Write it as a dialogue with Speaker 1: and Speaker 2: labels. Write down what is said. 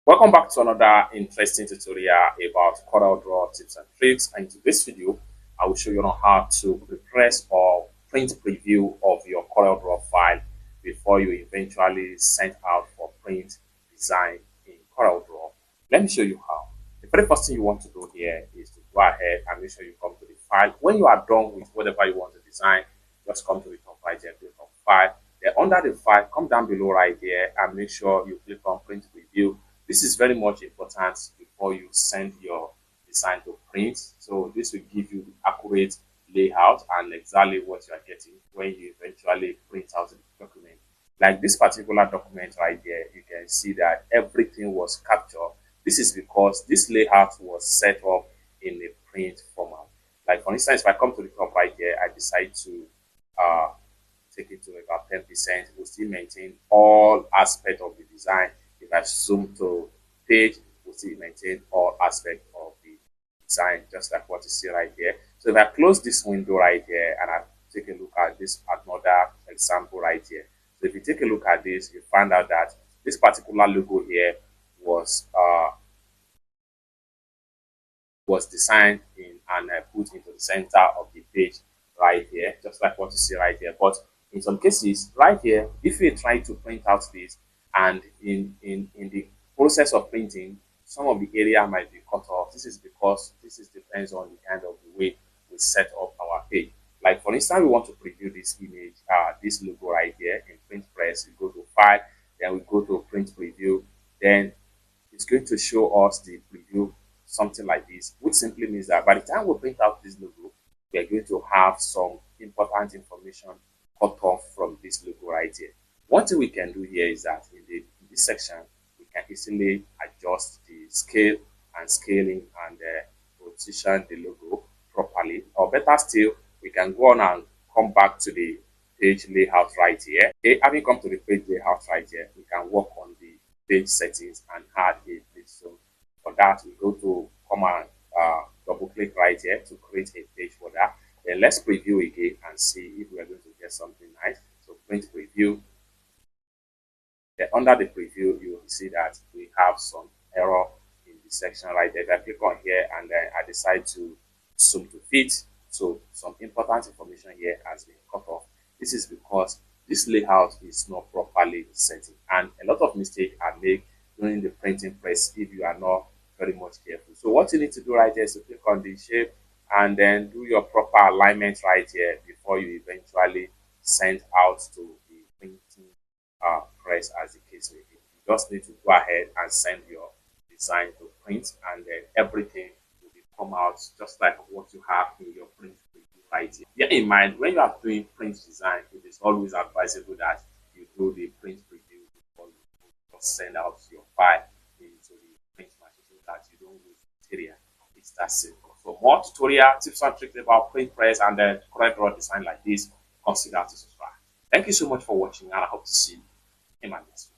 Speaker 1: Welcome back to another interesting tutorial about CorelDraw tips and tricks. And in this video, I will show you on how to press or print preview of your CorelDraw file before you eventually send out for print design in CorelDraw. Let me show you how. The very first thing you want to do here is to go ahead and make sure you come to the file. When you are done with whatever you want to design, just come to the top right here, click on file. Then under the file, come down below right here and make sure you click on print preview. This is very much important before you send your design to print. So this will give you the accurate layout and exactly what you are getting when you eventually print out the document. Like this particular document right here, you can see that everything was captured. This is because this layout was set up in a print format. Like for instance, if I come to the top right here, I decide to take it to about 10%, we'll still maintain all aspects of the design. If I zoom to page, we'll still maintain all aspects of the design, just like what you see right here. So if I close this window right here and I take a look at this another example right here. So if you take a look at this, you find out that this particular logo here was designed in and put into the center of the page right here, just like what you see right here. But in some cases, right here, if you try to print out this, and in the process of printing, some of the area might be cut off. This is because depends on the kind of the way we set up our page. Like for instance, we want to preview this image, this logo right here in print press. We go to file, then we go to print preview. Then it's going to show us the preview, something like this, which simply means that by the time we print out this logo, we are going to have some important information cut off from this logo right here. One thing we can do here is that in this section, we can easily adjust the scale and scaling and position the logo properly. Or better still, we can go on and come back to the page layout right here. Okay, having come to the page layout right here, we can work on the page settings and add a page. So for that, we go to command double click right here to create a page for that. Then let's preview again and see if we are going to get something nice. So print preview. Then under the preview, you will see that we have some error in the section right there. If I click on here and then I decide to zoom to fit, so some important information here has been cut off. This is because this layout is not properly set, and a lot of mistakes are made during the printing press if you are not very much careful. So what you need to do right here is to click on the shape and then do your proper alignment right here before you eventually send out to the printing press, as the case may be. You just need to go ahead and send your design to print, and then everything will come out just like what you have in your print preview right here. Bear in mind, when you are doing print design, it is always advisable that you do the print preview before you just send out your file into the print machine so that you don't lose material. It's that simple. For more tutorial tips and tricks about print press and then CorelDraw design like this, consider to subscribe. Thank you so much for watching, and I hope to see you in my next video.